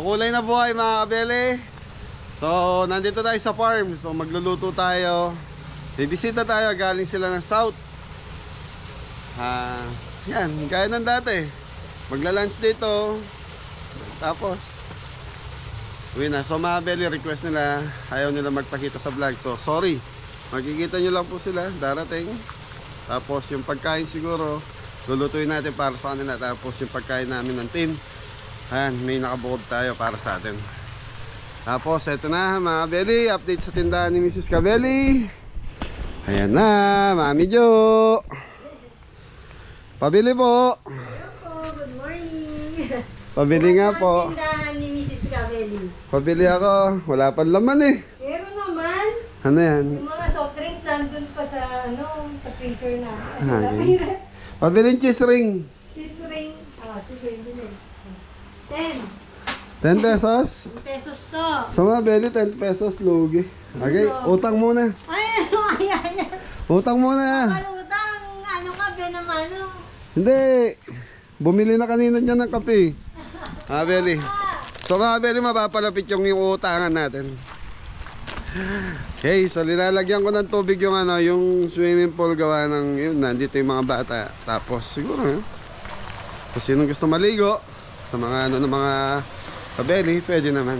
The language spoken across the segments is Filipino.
Makulay na buhay mga kabeli. So nandito tayo sa farm. So magluluto tayo. Bibisita tayo, galing sila ng south. Yan, gaya ng dati. Magla-lunch dito. Tapos uwi na. So mga kabeli, request nila, ayaw nila magpakita sa vlog. So sorry, makikita nyo lang po sila darating. Tapos yung pagkain siguro lulutuin natin para sa kanila. Tapos yung pagkain namin ng team, ayan, may nakabukod tayo para sa atin. Tapos eto na mga kabeli, update sa tindahan ni Mrs. Kabeli. Ayan na, Mami Jo. Pabili po. Good morning. Pabili nga po. Tindahan ni Mrs. Kabeli. Pabili ako, wala pang laman eh. Pero naman, Ano yan? yung mga soft drinks nandun pa sa sa freezer na. Okay. Pabiling cheese ring. Cheese ring. Cheese ring din eh. 10 pesos? pesos to. Sa mga beli, 10 pesos lugi. Okay, utang muna. Ay, ano kaya yan? Utang muna. Palutang, ano ka, benamano? Hindi. Bumili na kanina dyan ng kape. Mga beli. So mga beli, mapapalapit yung utangan natin. Okay, so nilalagyan ko ng tubig yung yung swimming pool gawa ng yun, nandito yung mga bata. Tapos siguro kung sinong gusto maligo sa mga ng mga kabeli, pwede naman.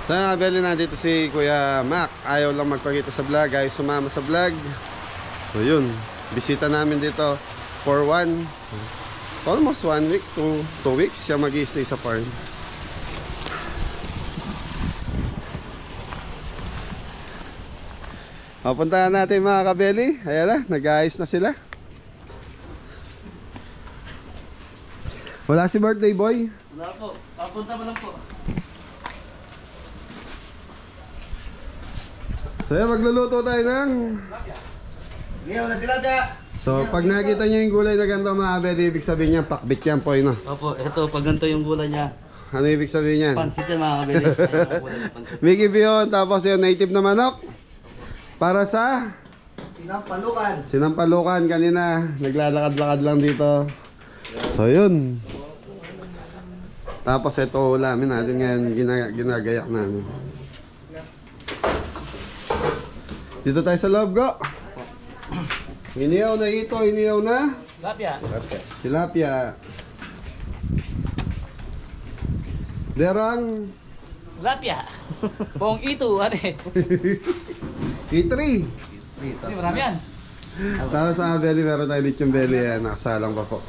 So mga kabeli, nandito si Kuya Mac. Ayaw lang magpakita sa vlog, ayaw sumama sa vlog. So yun, bisita namin dito for almost 1 week to 2 weeks siya mag-i-stay sa farm. Papuntahan natin mga kabeli. Ayan na, nag-aayos na sila. Wala si birthday boy? Wala po, papunta pa lang po. So yan, magluluto tayo ng Ngayon na tilapia. so pag nakita nyo yung gulay na ganito mga kabeli, ibig sabihin niya pakbit yan po yun. Opo, eto pag ganito yung gulay niya. Ano ibig sabihin yan? Pansit yan mga kabili. Mickey Bion, tapos yung native na manok. Para sa Sinampalukan. Sinampalukan kanina, naglalakad-lakad lang dito. So yun. Tapos ito ulamin natin ngayon, ginagayak namin. Dito tayo sa loob, go. Iniyaw na ito, iniyaw na tilapia. Derang Tilapia. Bong itu, ano eh. E3. Hindi, marami yan. Tapos sa belly, meron tayo lechon belly yan. Nakasalang pa po.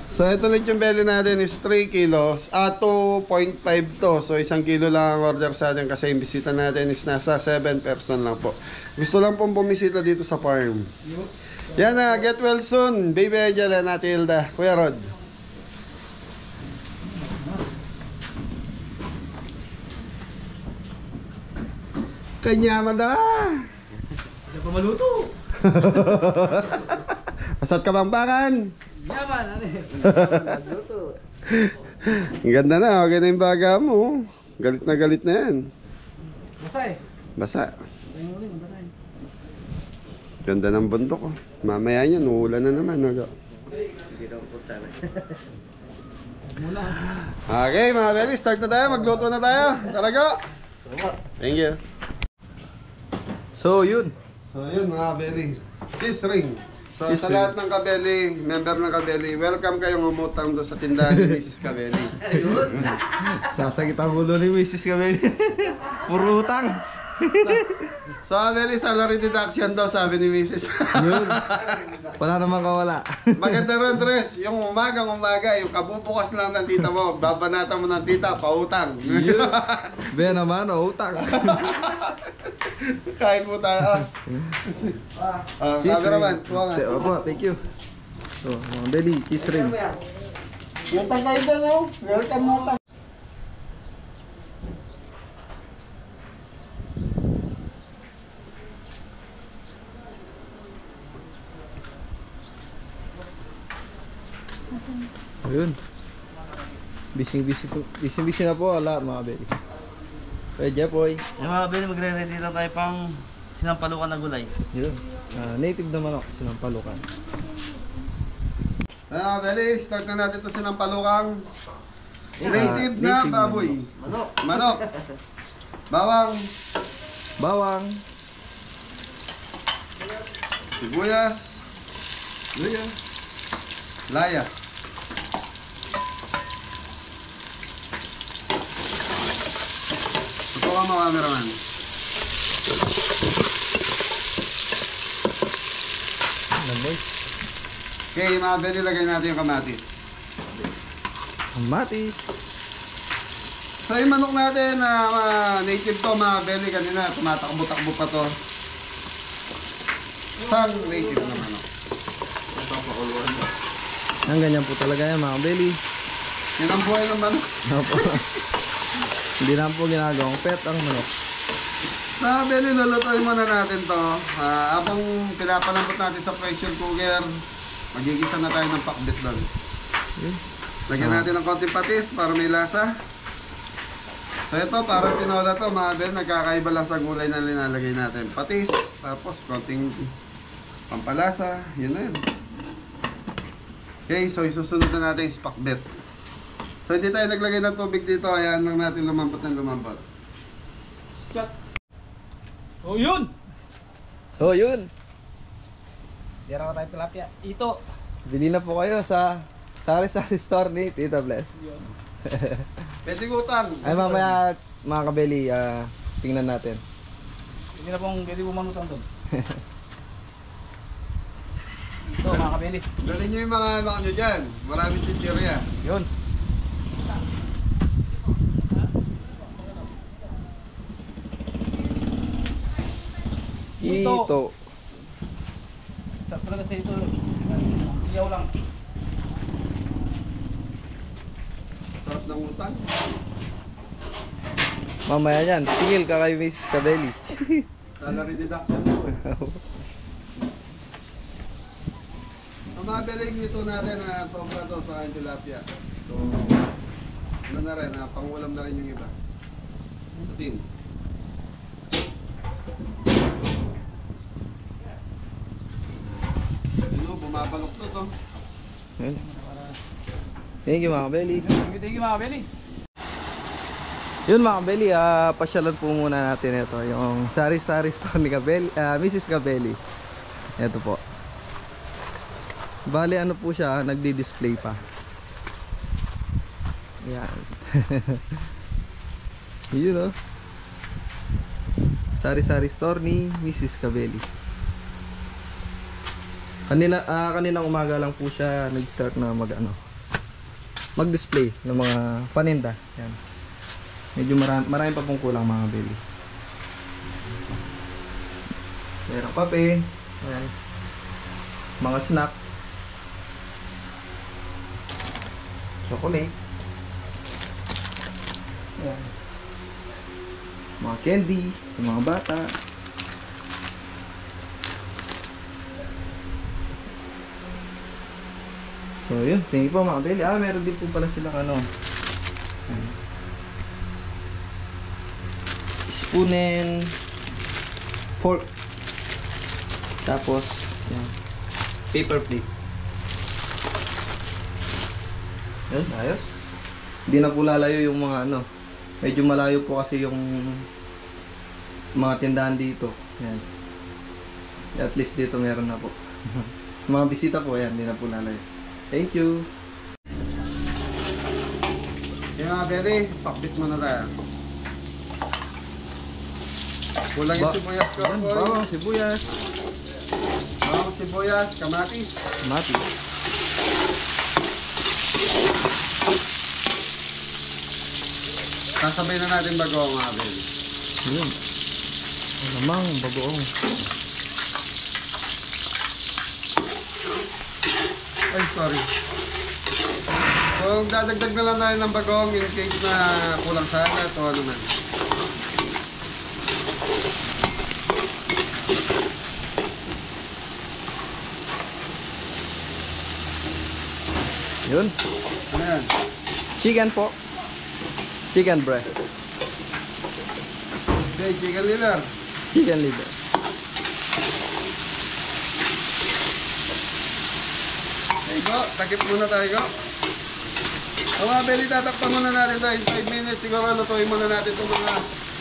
So ito lechon belly natin is 3 kilos. 2.5 to. So 1 kilo lang ang order sa atin kasi yung bisita natin is nasa 7 person lang po. Gusto lang pong bumisita dito sa farm. Yan na, get well soon. Baby Angel and Ate Hilda. Kuya Rod. Kanyaman na. Hindi pa maluto. Asat ka bang bakan? Yaman, ano eh. Ang ganda na, okay na yung baga mo. Galit na yan. Basa eh. Basa. Ayun ulit, basa eh. Ganda ng bundok. Mamaya niyan, uulan na naman. Hindi daw po sana. Muna. Okay mga beli, start na tayo. Magluto na tayo. Tara go. Thank you. So, yun. So yun mga kabeli, cheese ring. So Cheese sa ring. lahat ng kabeli, member ng kabeli, welcome kayong umutang doon sa tindahan ni Mrs. Kabeli. Sasakit ang ulo ni Mrs. Kabeli. Puro utang. So kabeli, salary deduction daw sabi ni Mrs. Yun. Wala naman kawala. Maganda ron dress, yung umaga, yung kabubukas lang ng tita mo, babanata mo ng tita, pautang. Be naman, utang. Kain po tayo. Cameraman, tuwa nga. Opo, thank you. So, mga belly, cheese ring. Yung tagay ba no? Welcome mo tang. Ayun. Busy na po lahat mga belly. Pwede po eh. Yung mga kabili, magre-ready lang tayo pang Sinampalukan na gulay. Yun. Native na manok, sinampalukan. Beli, start na natin ito sinampalukang native na native baboy. Manok. Manok. Bawang. Bawang. Sibuyas. Laya. Ito ang mga cameraman. Lamay. Okay, mga Beli, lagay natin yung kamatis. Kamatis. So yung manok natin na native to, mga Beli, kanina tumatakbo-takbo pa to. Isang native na manok. Ang ganyan po talaga yan mga belly. Yan ang buhay ng manok. Opo. Hindi na po ginagawang pet ang manok. Mga Beli, lulutuin muna natin to. Habang pinapalambot natin sa pressure cooker, magigisa na tayo ng pakbit doon. Lagyan natin ng konting patis para may lasa. So ito, parang tinola to mga Beli, nagkakaiba lang sa gulay na linalagay natin. Patis, tapos konting pampalasa, yun na yun. Okay, so isusunod na natin yung pakbit. So hindi tayo naglagay ng tubig dito, ayan lang natin lumambot ng lumambot. Oh, yun! So yun. Dira ko tayo tilapia. Ito! Bili na po kayo sa sari-sari store ni Tita Bless. Pwede utang. Ay mamaya mga kabeli, tingnan natin. Hindi na pong pwede bumanutang doon. Ito, mga kabili. Dalhin nyo yung mga anak nyo dyan. Maraming chichirya. Yun. Ito. Sa talaga sa ito. Iyaw lang. Sarap ng utang. Mamaya yan, tigil ka kay Miss Kabeli. Salary deduction mo. Ang mga beling ito natin na sobra to sa aking tilapia. So, ano na rin, pangulam na rin yung iba. Putin. Ano, bumabalok to. Yun. Thank you mga kabeli. Thank you, mga kabili. Yun mga kabeli, pasyalan po muna natin ito. Yung sari-sari store ni Kabeli, Mrs. Kabeli. Ito po. Bali ano po siya, nagdi-display pa. Yan. Yun o. Sari-sari store ni Mrs. Kabeli. Kaninang umaga lang po siya nag-start na mag-display ng mga paninda. Yan. Medyo marami pa pong kulang mga kabeli. Merong kape. Ayan. Mga snack. Chocolate. Ayan. Mga candy sa mga bata. So yun, thank you po mga kabeli. Meron din po pala silang spoon and fork. Tapos yan, paper plate. Yun, ayos. Hindi na po lalayo yung mga medyo malayo po kasi yung mga tindahan dito. Yan. At least dito meron na po. Mga bisita po yan, hindi na po lalayo. Thank you. Yung mga beri, pakbit mo na tayo. Kulang yung sibuyas ko. Bawang, sibuyas. Bawang, sibuyas, kamatis. Mati. Sasabay na natin bago mga beri. Yun. Alamang, bagoong. Ay, sorry. So, dadagdag na lang tayo ng bagong in case na kulang sana ito ano man. Yun. Ano yan? Chicken po. Chicken breast. Okay, chicken liver. Chicken liver. Go, takip muna tayo, go. So mga belly, tatakpan muna natin ito. In 5 minutes, siguro lutuin muna natin itong mga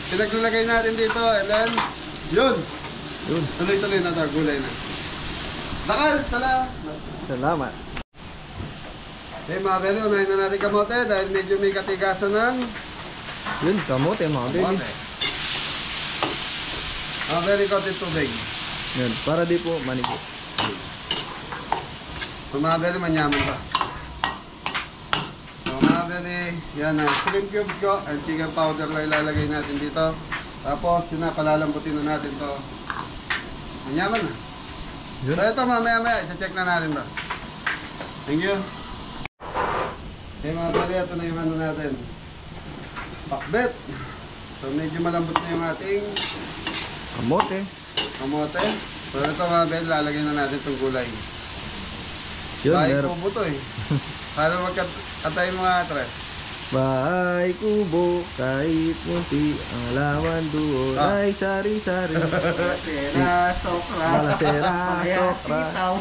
pinaglalagay natin dito. And then, yun. Tuloy-tuloy na ito, gulay na. Lakal, Salamat. Okay mga belly, unahin na natin kamote dahil medyo may katigasan ng Yun, kamote mga belly. kamote. Mga belly, konti tubig. Yun, para di po manigo. So mga belly, manyaman pa. So mga belly, yan na. Shrimp cubes ko and chicken powder na ilalagay natin dito. Tapos, yun na, palalambutin na natin to. Manyaman na. Yun. So ito, mamaya-maya, isa-check na natin to. Thank you. Okay mga belly, ito na yung ano natin. Pakbet. So medyo malambot na yung ating Kamote. kamote. So ito mga belly, lalagyan na natin itong gulay. Yun, Bahay meron. kubo to eh. Para magkatay mga tres. Bahay kubo, kahit munti, ang laman doon ay sari-sari. Pera, sokra. Malasera, Kaya sokra. sitaw.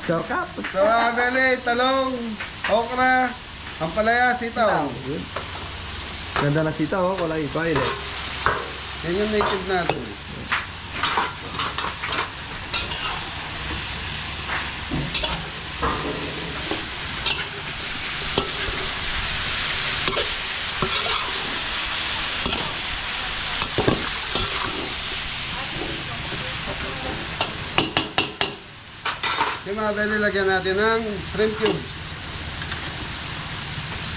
Sokap. So mga belly, talong, okra, ampalaya, sitaw. Yun. Ganda na sita, oh, kulay violet. Yan yung native natin. Yung mga belly, lagyan natin ng shrimp cube.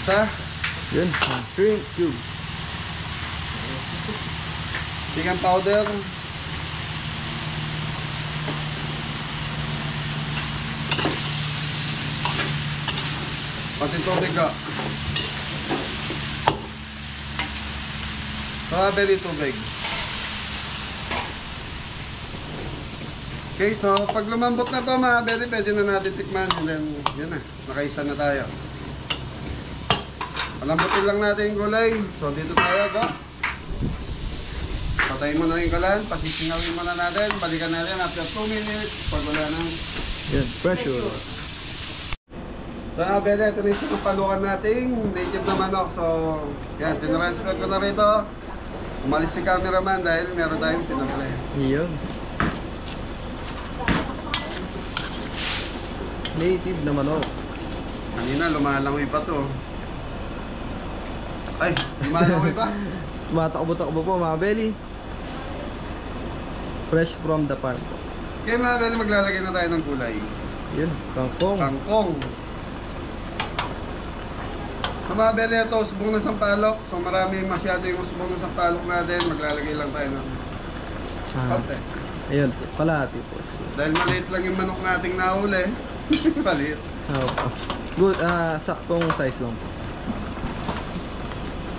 Sa Yun, ang shrimp cube. chicken powder. Pati tubig ka. Mga belly, tubig. Okay, so pag lumambot na to mga belly, pwede na natin tikman. And then, yun na, nakaisa na tayo. Palambutin lang natin yung gulay. So dito tayo, go. Patayin mo na yung kalan, pasisingawin muna natin, balikan natin after 2 minutes, pag wala nang... Yun, pressure. So mga belly, ito na yung sinapalukan nating native na manok. So, yan, tinransfer ko na rito. Umalis si cameraman dahil meron tayong pinabili. Yun. Native na manok. Kanina, lumalangoy pa to. Ay, lumalangoy pa? Tumatakbo-takbo po mga belly. Fresh from the farm. Okay mga belly, maglalagay na tayo ng gulay. Yun, kangkong. Kangkong. So mga belly, ito, usbong na sampalok. So marami masyado yung usbong na sampalok natin. Maglalagay lang tayo ng konti. Ayun, palati po. Dahil maliit lang yung manok nating nahuli. Maliit. Oh, good, saktong size lang po.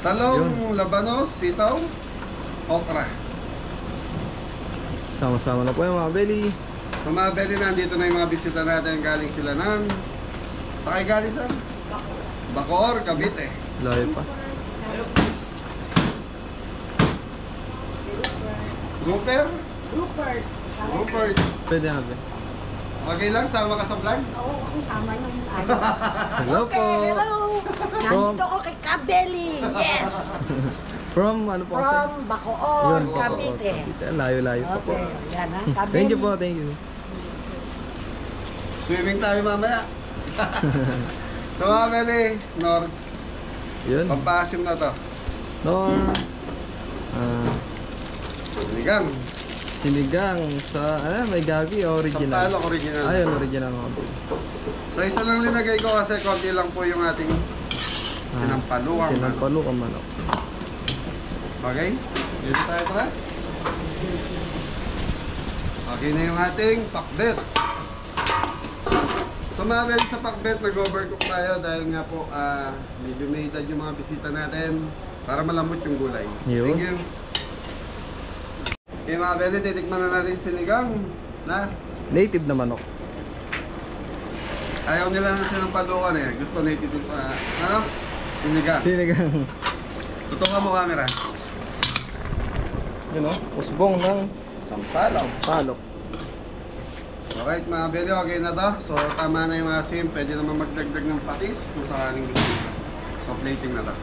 Talong, labanos, sitaw, okra. Sama-sama na po yung mga belly. So mga belly, nandito na yung mga bisita natin. Galing sila ng... Pakay galing saan? Bacoor, Cavite. Layo pa. Grouper? Rupert. Rupert. Pwede na ba? Okay lang, sama ka sa vlog? Oo, ako sama yung ayaw. Hello po. Okay, hello. Nandito ko kay Kabeli. Yes. From ano po kasi? From Bacoor, Cavite. Layo-layo pa po. Okay, yan ha. Kabeli. Thank you po, thank you. Swimming tayo mamaya. So mga belly, Nor, Yun. pampasim na to. Nor. Sinigang. Sinigang sa, may gabi, original. Sampalok original. Ayun, original mga belly. So isa lang linagay ko kasi konti lang po yung ating sinampaluang manok. Sinampaluang manok. Okay? Dito tayo atras. Okay na yung ating pakbet. So mga belly, sa pakbet, nag-overcook tayo dahil nga po medyo may edad yung mga bisita natin para malambot yung gulay. Yun. Thank you. Okay mga belly, titikman na natin sinigang na Native na manok. ayaw nila na sinampalukan eh. Gusto native ano? Sinigang. Sinigang. Tutukan mo camera. Yun o, usbong ng Sampalok. palok. Alright mga belly, okay na to. So tama na yung asim. Pwede naman magdagdag ng patis kung sakaling gusto nyo. So plating na to.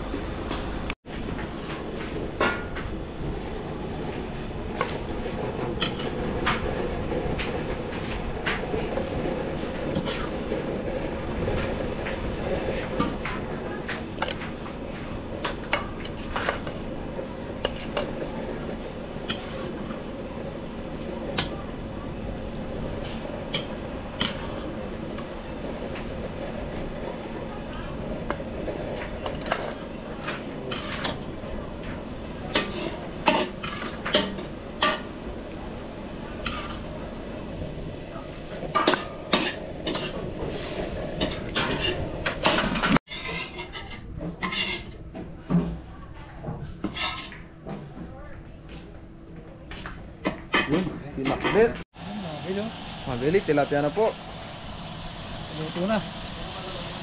Yun, pinakbet. Mabeli oh. Mabili, tilapia na po. Luto na.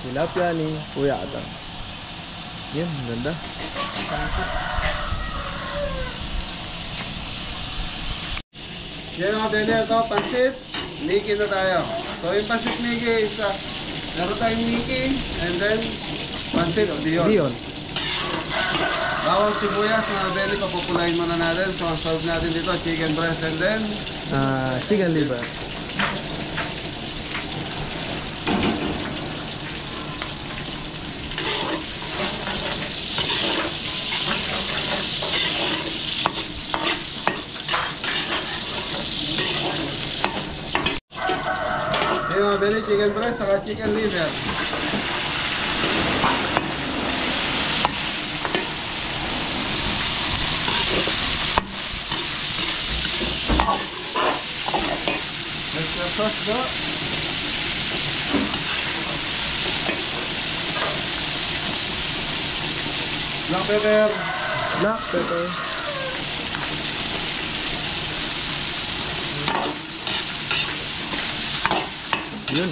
Tilapia ni Kuya Adam. Yun, ganda. Yan mga belly, ito, pansit. Niki na tayo. So yung pansit Niki, meron tayong Niki, and then pansit o Dion. Dion. Bawang sibuyas mga belly, papupulayin muna natin. So ang serve natin dito, chicken breast and then Chicken liver. yung mga belly, chicken breast, saka chicken liver. Extra sauce do. Black pepper. Black pepper. Yun.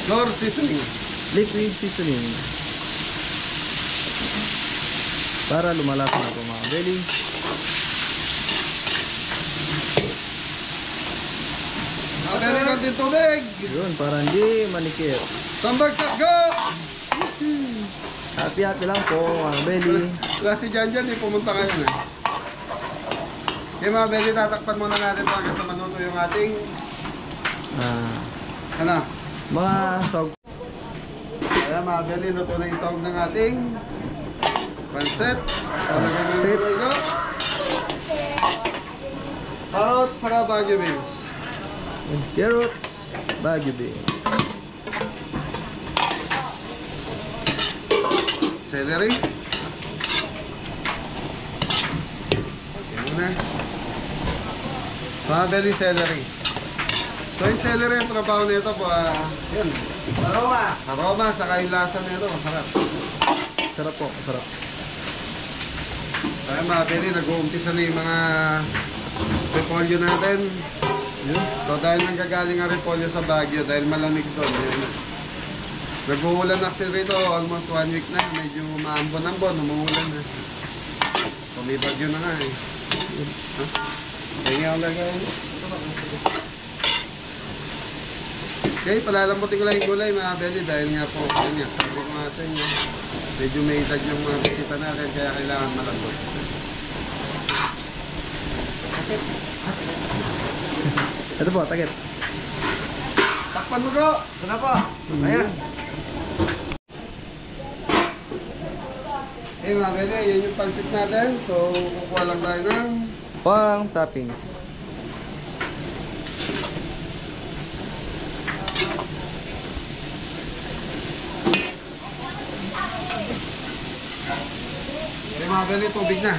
Flour seasoning. Liquid seasoning. Para lumalasa na ito mga belly. Mga belly, konting tubig. Yun, para hindi manikip. Tambagsak go! Happy lang po mga belly. Wala si Janjan, di pumunta ngayon eh. Okay mga belly, tatakpan muna natin ito hanggang sa manuto yung ating ano? Mga sog. Kaya mga belly, luto na yung sahog ng ating pansit. Talagay mo yung gulay ko. Carrots, saka Baguio beans. Carrots, Baguio beans. Celery. Okay muna. Mga belly, celery. So yung celery, ang trabaho nito po, yun. Aroma, saka yung lasa nito, masarap. Sarap po, sarap. Kaya mga belly, nag-uumpisa na yung mga repolyo natin. Yun. So dahil nanggagaling ang repolyo sa Baguio, dahil malamig doon. Nag-uulan na kasi rito, almost 1 week na. Medyo maambon-ambon, umuulan na. So may bagyo na nga eh. Kaya nga ang lagay. Okay, palalambutin ko lang yung gulay mga belly dahil nga po, yun nga, sabi ko nga sa inyo, medyo may edad yung mga bisita natin kaya kailangan malambot. Ito po, takip. Takpan mo ko! Ito na po. Ayan. Okay mga belly, yun yung pansit natin. So, kukuha lang tayo ng Pang toppings. okay, mga belly, tubig na.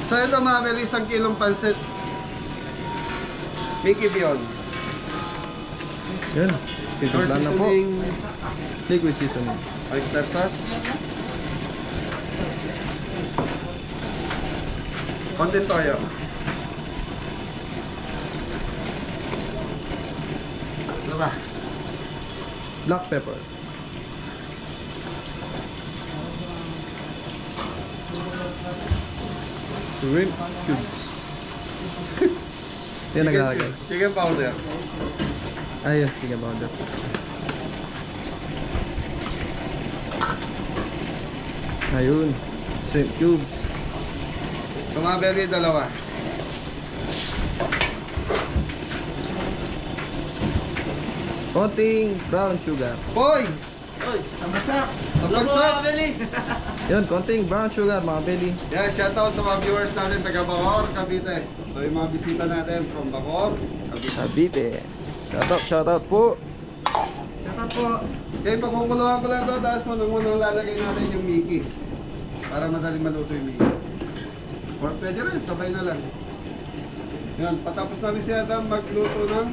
So ito mga belly, 1 kilong pansit. Mickey Beyond. Yun. Sour Titiglan na po. seasoning, Liquid seasoning. oyster sauce. Konting toyo. Ano ba? Black pepper. Shrimp cubes. Yan nagalagay. Chicken powder. Ayun, chicken powder. Ayun. Shrimp cubes. So mga belly, dalawa. Konting brown sugar. Boy! Uy, namasak. Pabagsak! Yun, konting brown sugar mga belly. Yeah, shoutout sa mga viewers natin taga Bacoor, Cavite. So yung mga bisita natin from Bacoor, Cavite. Cavite. Shoutout po. Shoutout po. Okay, pagkukuluhan ko lang ito, tapos unang lalagay natin yung Mickey. Para madaling maluto yung Mickey. Or pwede rin, sabay na lang. Yan, patapos namin si Adam magluto ng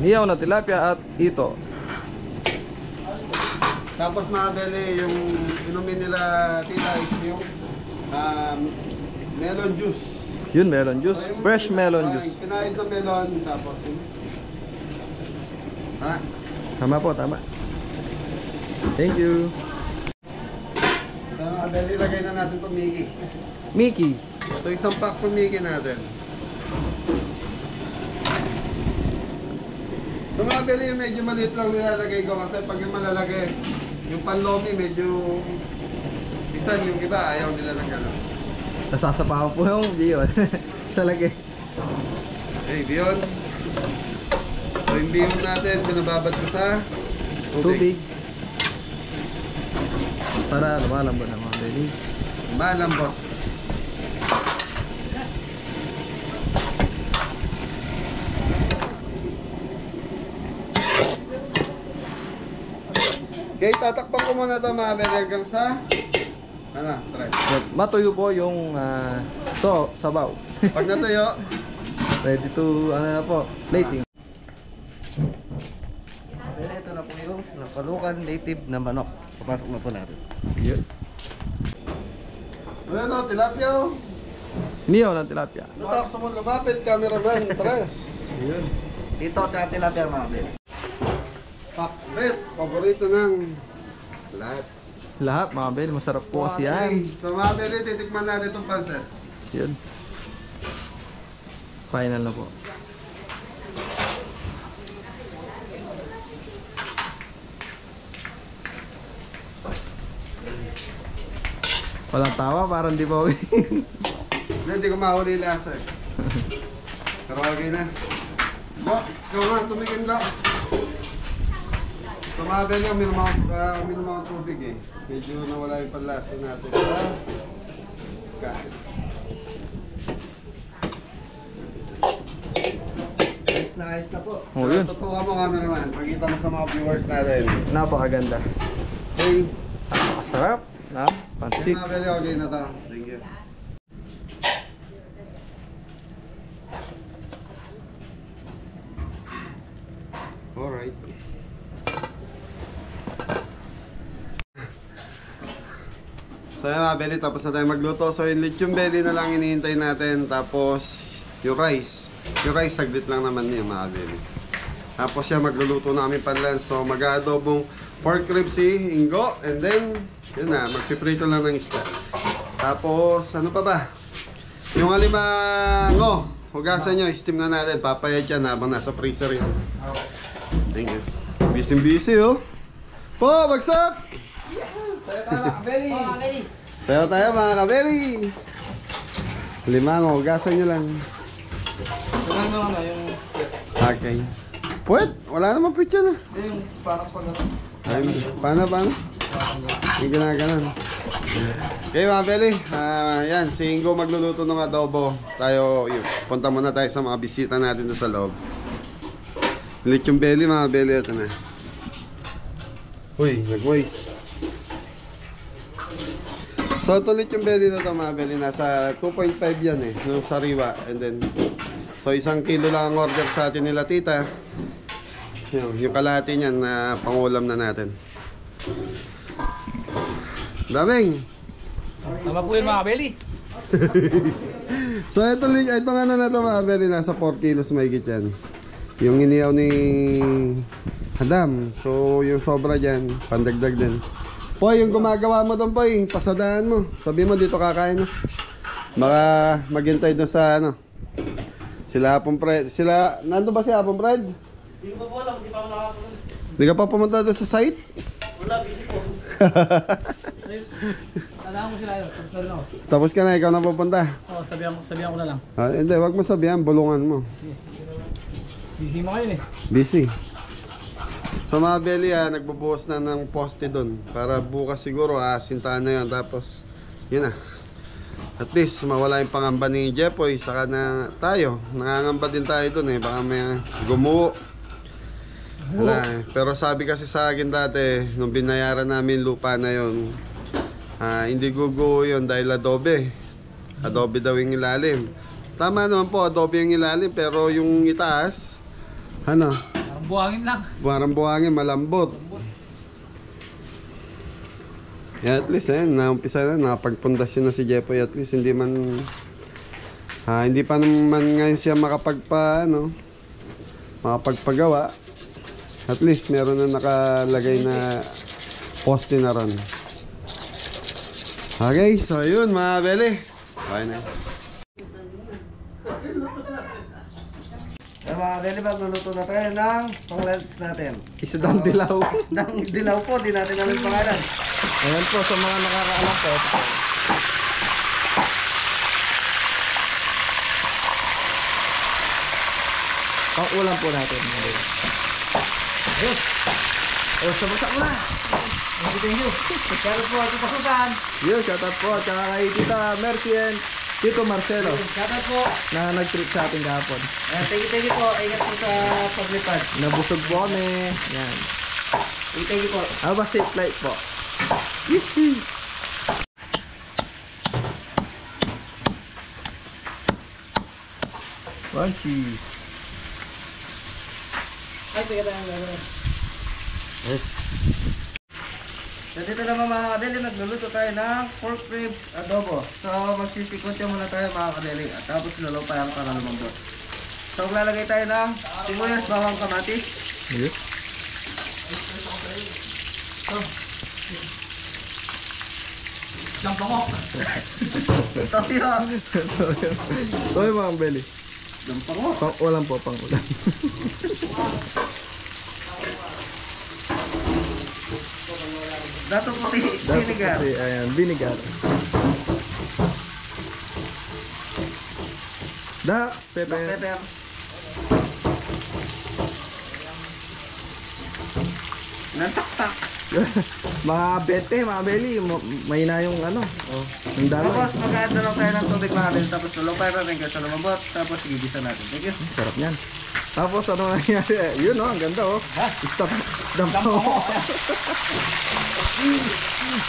Hiyaw na tilapia at ito. tapos mga bele, yung inumin nila tita is yung melon juice. Yun, melon juice. So, yung- Fresh melon juice. Yung kinain na melon, tapos yung... Ha? Tama po, tama. Thank you. So mga bele, ilagay na natin itong Mickey. Mickey. So isang pack ng Mickey natin. So mga bele, yung medyo maliit lang nilalagay ko kasi pag yung malalagay, yung panlomi medyo bisan, yung iba ayaw nila ng gano'n. Nasasapahan po yung biyon. Sa lagi. Okay, biyon. So yung biyon natin, binababad ko sa Tubig. Para lumalambot na mga belly. Malambot. Okay, tatakpan ko muna ito mga bele hanggang sa ano, try. Matuyo po yung sabaw. Pag natuyo, Ready to, ano na po, plating. Ito na po yung napalukan native na manok. Papasok na po natin. Yun. ano, tilapia. Niyaw ng tilapia. Baka gusto mo lumapit, cameraman, tres. Yun. Dito at tilapia mga bel. Pakbet, paborito ng lahat. Lahat mga belly, masarap po kasi yan. Okay, so mga bele, titikman natin itong pansit. Yun. Final na po. Walang tawa, parang di pa okay. Hindi ko mahuli yung lasa eh. Pero okay na. Bo, ikaw nga, tumigin ka. Tumabel yung minum ako tubig eh. Medyo nawala yung panlasa natin. Kain. Ayos na po. Oh, yun. Tutukan mo cameraman, pagkita mo sa mga viewers natin. Napakaganda. Hey, Napakasarap na pansik. Tumabel yung okay na to. Thank you. Alright. So yun mga belly, tapos na tayo magluto. So yung lechon belly na lang hinihintay natin. Tapos yung rice. Yung rice saglit lang naman niya mga belly. Tapos siya magluluto na kami panlan. So mag-aadobong pork ribs si Ingo. And then, yun na, magpiprito lang ng isda. Tapos, ano pa ba? Yung alimango. Hugasan nyo, steam na natin. Papayad yan habang nasa freezer yun. Thank you. Busy oh. Po, bagsak! Sayo tayo mga kabeli. Limango, hugasan nyo lang. Yung Okay. Pwede, wala naman pwede yan ah. yung parang pag Ayun, paano? Yung ginaganon. Okay mga beli, yan, si Ingo magluluto ng adobo. Tayo, yun, punta muna tayo sa mga bisita natin doon sa loob. Lechon belly mga beli, ito na. Uy, nag-waste. So ito lechon belly na ito mga beli, nasa 2.5 yan eh, nung sariwa. And then, so 1 kilo lang ang order sa atin nila tita. Yung kalahati niyan na pangulam na natin. Daming! Tama po yun mga belly. So ito ano na ito mga beli, nasa 4 kilos mahigit yan. Yung iniyaw ni Adam. So yung sobra dyan, pandagdag din. Poy, yung gumagawa mo doon, Poy, pasadaan mo. Sabi mo, dito kakain na. Baka maghintay doon sa ano. Sila Apong Fred. Sila, nandun ba si Apong Fred? Hindi ko po alam, hindi pa ako nakapunta. Di ka pa pumunta doon sa site? Wala, busy po. Tandaan mo sila yun. Tapos na rin ako. Tapos ka na, ikaw na pupunta. Oo, sabihan ko na lang. Ah, hindi, wag mo sabihan, bulungan mo. Busy mo kayo eh. Busy. Sa mga belly, nagbubuhos na ng poste doon. Para bukas siguro, sintahan na yun. Tapos, yun na. At least, mawala yung pangamba ni Jepoy. Saka na tayo. Nangangamba din tayo doon eh. Baka may gumuho. Wala eh. Pero sabi kasi sa akin dati, nung binayaran namin lupa na yun, hindi guguho yun dahil adobe. Adobe daw yung ilalim. Tama naman po, adobe yung ilalim. Pero yung itaas, ano? Parang buhangin lang. Parang buhangin, malambot. Yeah, at least naumpisa na, nakapagpundasyon na si Jepoy. At least hindi man hindi pa naman ngayon siya makapagpagawa. At least meron na nakalagay na poste na ron. Okay, so yun mga bele. Okay na. Mga Beli, magluluto na tayo ng pang-lunch natin. Isdang dilaw. Ng dilaw po, di natin namin pangalan. Ayan po sa mga nakakaalam po. Ang ulam po natin. Ayos. O, sabagsak mo na. Thank you. Pero po, ito pasukan. Yun, shout out po. Tsaka kay Tita Mercy and Tito Marcelo Shout out po. na nag-treat sa atin kahapon. Thank you po. Ingat po sa paglipad. Nabusog po kami. Yan. Thank you po. Aba, safe flight po. Crunchy. Ay, sige tayo. Yes. So dito naman mga kadeli, nagluluto tayo ng pork ribs adobo. So magsisikotya muna tayo mga kadeli. At tapos lulupayan para lumambot. So maglalagay tayo ng sibuyas, bawang, kamatis. Yes. Lang pango. Toyo. Ito yung mga belly. Dampang mo. Pang ulam po, pang ulam. Dato puti, sinigar. Kasi, ayan, binigar. Da, Black pepe. pepper. Nantaktak. Mga bete, mga belly, mahina yung ano. Oh, ang dami. Tapos mag-add na lang tayo ng tubig mga kadeli. Tapos lulupayan natin kasi lumambot. Tapos igigisa natin. Thank you. Sarap niyan. Tapos ano nangyari? Yun oh, ang ganda oh. Stop. Stop po.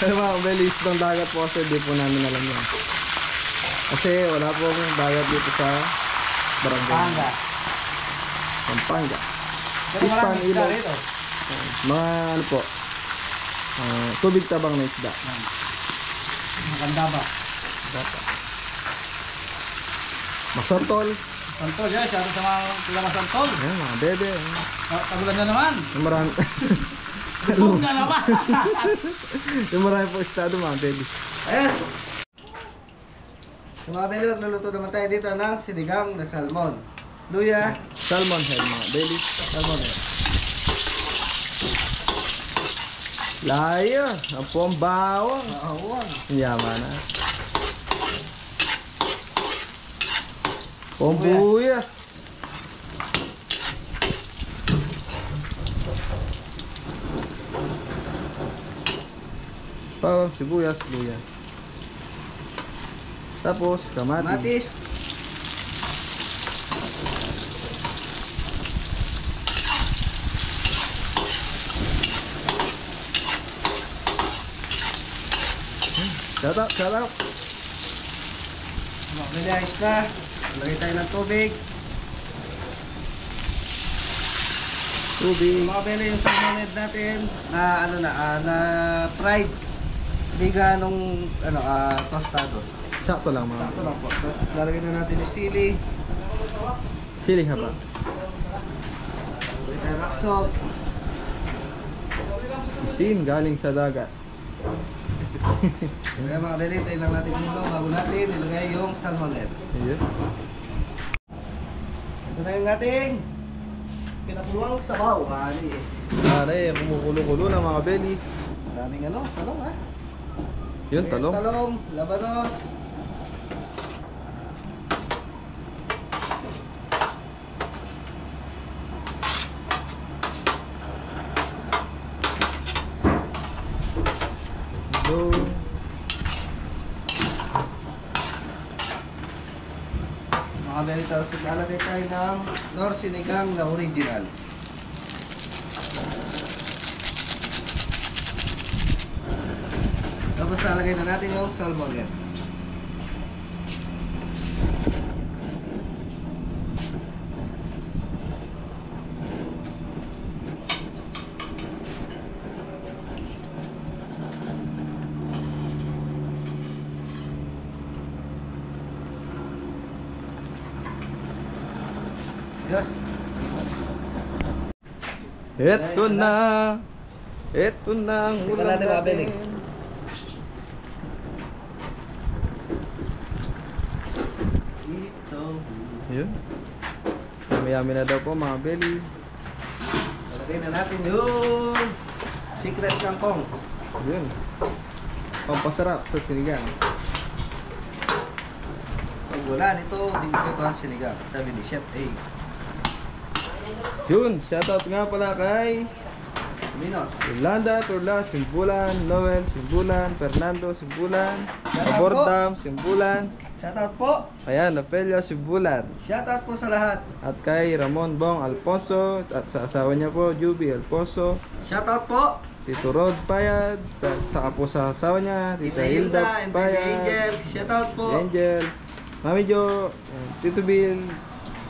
Ay mga belly, isdang dagat po kasi di po namin alam yan. Kasi wala po akong dagat dito sa barangay. Pampanga. Pero Pispan, maraming isda ilaw. rito. Mga ano po, tubig tabang na isda. Maganda ba? Masantol. Santol, yan. Shout out sa mga kilama Santol. Ayan mga bebe. Tagulan na naman. Yung marami, Boom na naman. yung marami po estado mga bebe. Ayan. So mga beli, magluluto naman tayo dito ng sinigang na salmon. Luya. Salmon head mga bebe. Salmon eh. Layo. Ang po ang bawang. Awan. Yaman na. Pambuyas. Bawang, sibuyas, luya. Tapos, kamatis. Matis. Shout out, shout out. Mga ayos na. Lagay tayo ng tubig. Tubig. Mga beli, yung salmon head natin na ano na fried. Hindi ganong tostado. Sakto lang mga. Sakto lang po. Tapos lalagyan na natin yung sili. Siling haba. Lagay tayo rock salt. Isin galing sa dagat. Kaya mga beli, tayo lang natin kumulo bago natin ilagay yung salmonel. Ayun. Ito na yung ating pinakuluang sabaw. Mali eh. Pare, kumukulo-kulo na mga belly. Maraming ano, talong ha. Yun, talong. Talong, labanos. Hello. Mga beli, tapos naglalagay tayo ng nor sinigang na original. Tapos lalagay na natin yung salmonel. Yes. Ito na. Ito na ang Tingnan ulam natin, mga beli. natin. Ito. Yun. Yummy na daw po mga belly. Lalagay na natin yung secret kangkong. Yun. Pampasarap sa sinigang. Pag wala nito, hindi ko ito ang sinigang. Sabi ni Chef A. Yun. Shoutout nga pala kay Mino. Yolanda Turla, Simbulan, Noel, Simbulan, Fernando, Simbulan, Shoutout Abordam, Simbulan, Shoutout po. ayan, Rafaelio, Simbulan. Shoutout po sa lahat. At kay Ramon Bong Alfonso, at sa asawa niya po, Juby Alfonso, Shoutout po. Tito Rod Payad, at saka po sa asawa niya, Tita Tita Hilda Hilda and Baby Payad, Angel. Shoutout po. Angel, Mami Jo, Tito Bill,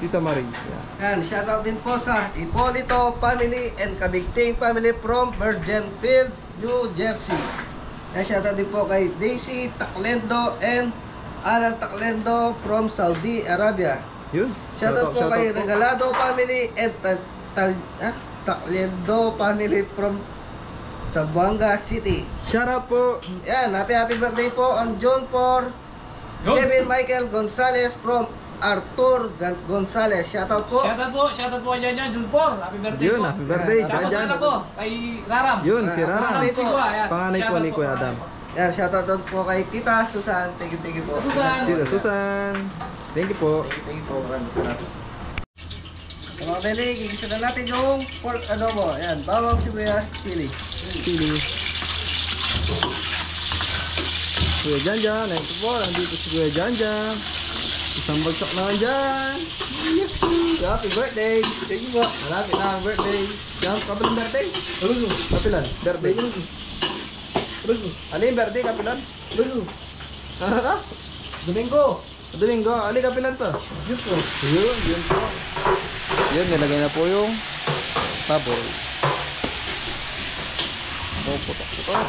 Tita Marie. Yan. Yan, shoutout din po sa Ipolito family and Kabigting family from Virgin Field, New Jersey. Yan, shoutout din po kay Daisy Taklendo and Alan Taklendo from Saudi Arabia. Yun. Shoutout po kay po. Regalado family and Taklendo family from Zamboanga City. Shoutout po. Yan, happy birthday po ang John for Yun. Kevin Michael Gonzalez from Arthur Gonzalez. Shoutout po. Shoutout po dyan dyan, Junpor. Happy birthday Yun, po. happy birthday. Tsaka sa Dyan. anak ko, kay Raram. Yun, si Rara. Panganay po. Sigwa, yan. Panganay po Shoutout ni Kuya po. Adam. Yan, shoutout po kay Tita Susan. Thank you po. Susan. Tita Susan. Thank you po. Thank you po. Maraming salamat. So mga beli, gigisa na natin yung pork adobo. Yan, bawang sibuyas, chili. Chili. Kuya Janjan, ito po, nandito si Kuya Janjan. Isang bagsak naman dyan. Happy birthday. Thank you po. Malapit na ang birthday. Yan, kapilan birthday? Kapilan? Birthday? Ano yung birthday, kapilan? Ano ka? Domingo. Domingo, ali kapilan to? Yun po. Yun po. Yun, nilagay na po yung baboy. Oh, putok-putok.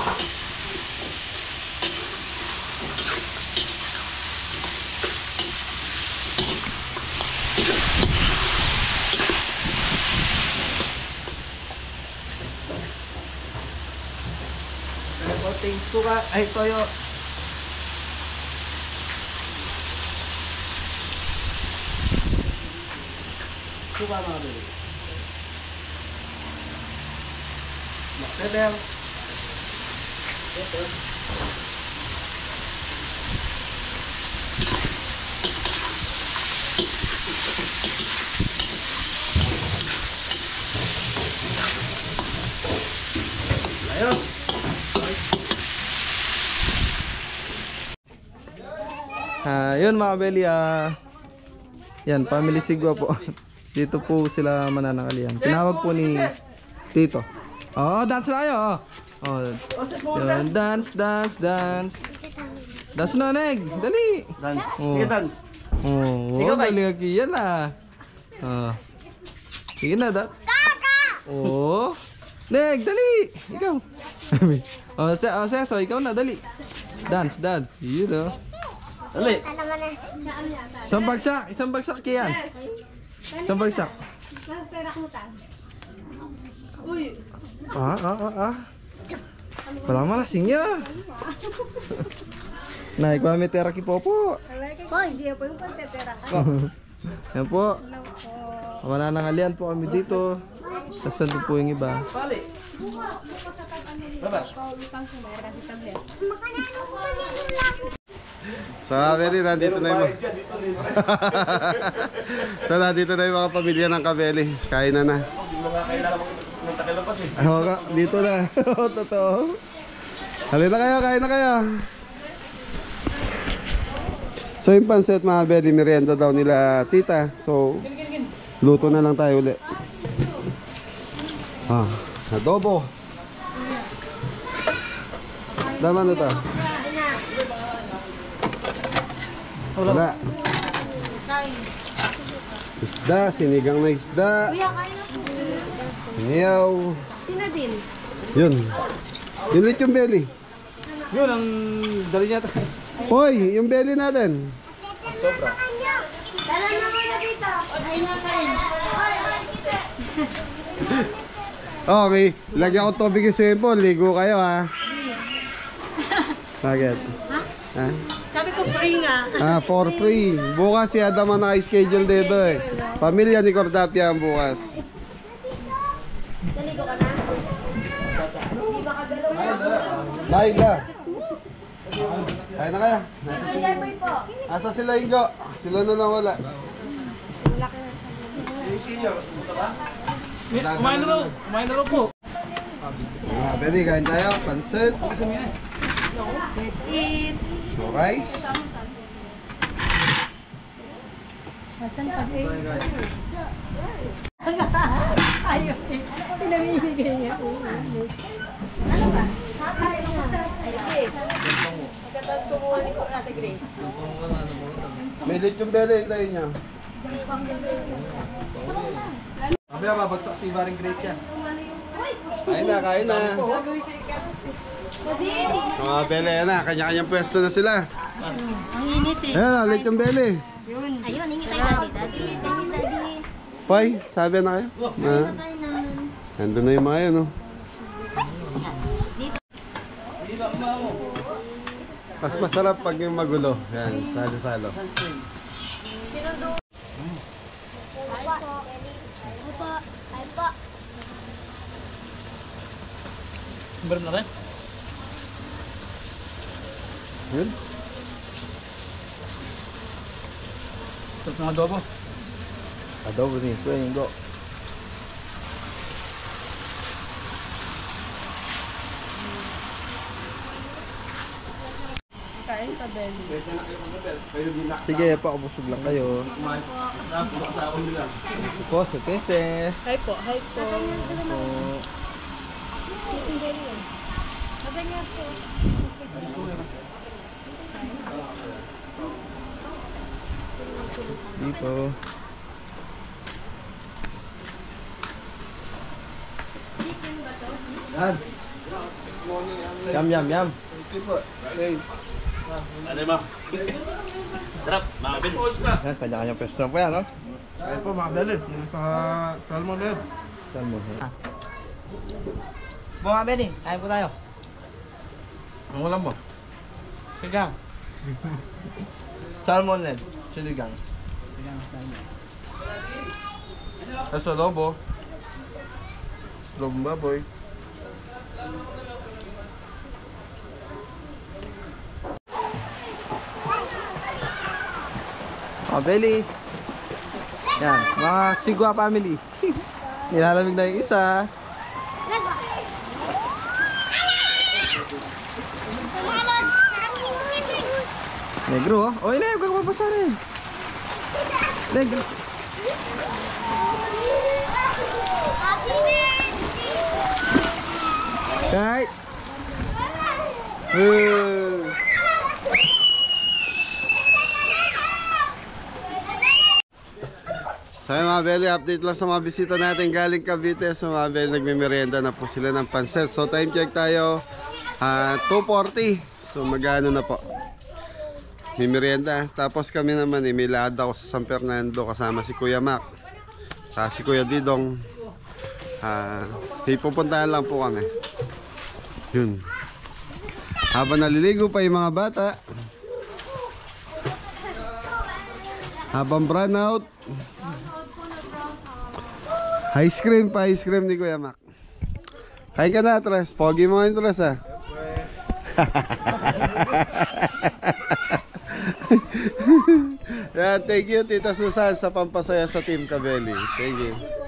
Kaya konting suka, ay toyo. Suka mga beli. Black pepper. Pepper. Ayos. Yun mga belly, yan, family Sigwa po. Dito po sila mananangalian. Tinawag po ni Tito. Oh, dance na kayo. Oh. Yun, dance. Dance na, Neg. Dali. Dance. Oh. Sige, dance. Oh, Ikaw, Mike. galing aki yan sige na, Oh. Neg, dali. Ikaw. Seso, ikaw na, dali. Dance. Yun, oh. Dali. Isang bagsak kiyan. Isang bagsak. Pera ko ta. Ah. Walang malasing niya. Nay, kung may teraki po po. Po, hindi po yung pantetera. Yan po. Ano po? Wala nang alian po kami dito. Saan po yung iba? So, Kabeli, nandito na yung so, nandito na yung mga pamilya ng Kabeli. Kain na na. Oo nga, dito na. Totoo. Halina kayo, kain na kayo. So, yung pansit mga Kabeli, merienda daw nila tita. So, luto na lang tayo ulit. Adobo. Daman na ito. Wala. Isda, sinigang na isda. Kuya, kain na po. Niyaw. Sino din? Yun. Yung lechon belly. Yun ang dali niya tayo. Hoy, yung belly natin. Dala na muna dito. Ay, nakain. Oh, may lagyan ko tubig yung swimming pool. Ligo kayo ha. Bakit? Ha? Sabi ko free nga. For free. Bukas si Adam ang naka-schedule dito eh. Pamilya ni Cordapia ang bukas. Naligo ka na? Hindi ba kagalaw? Bye na. Kaya na kaya. Siyempre po. Asa sila Ingo? Sila na nawala. Kumain na raw. Kumain na raw po. Pwede, kain tayo. Pansit. That's it. No rice. Masan pa eh? Ayaw eh. Pinamimigay niya. Ano ba? Ay, pagkatapos kumuha ni ko Ate Grace. May lechon belly, hintayin nyo. Sabi na, babagsak si Baring Great yan. Kain na, kain na. Mga belly, yan na. Kanya-kanyang pwesto na sila. Ang init eh. Ayan, lechon belly. Yun. Ayun, hingi tayo daddy. Daddy, thank you daddy. Pai, sabi na kayo? Nandun na yung mga yun, oh. Mas masarap pag yung magulo. Yan, salo-salo. Meron na rin. Yun. Sarap ng adobo. Adobo ni Ingo. Kain ka, Belly. Sige, pakabusog lang kayo. Ito po, sa Teses. Hi po, hi po. Po. Maganyan po. Dito. Yan. Yum, yum, yum. Ano mo? Sarap, mga bin. Yan, kanya-kanyang pwesto po yan, no? Ayun po mga Belly, sa salmon din. Salmon. Mga Belly, kain po tayo. Ang ulam mo? Sigang. Salmon led. Siligang. Sa lobo. Lobong baboy. Belly. Yan, mga Sigwa family. Nilalamig na yung isa. Negro, oh. Oy, Neg, huwag kang mapasa rin. Negro. Kahit. So yun, mga belly, update lang sa mga bisita natin galing Cavite. So mga belly, nagme-merienda na po sila ng pansit. So time check tayo, 2:40. So magano na po. May merienda. Tapos kami naman, may laad ako sa San Fernando kasama si Kuya Mac. Si Kuya Didong. May pupuntahan lang po kami. Yun. Habang naliligo pa yung mga bata. Habang brown out. Ice cream ni Kuya Mac. Kain ka na, Tres. Pogi mo ngayon, Tres, ha? Yeah, thank you, Tita Susan, sa pampasaya sa Team Kabeli. Thank you.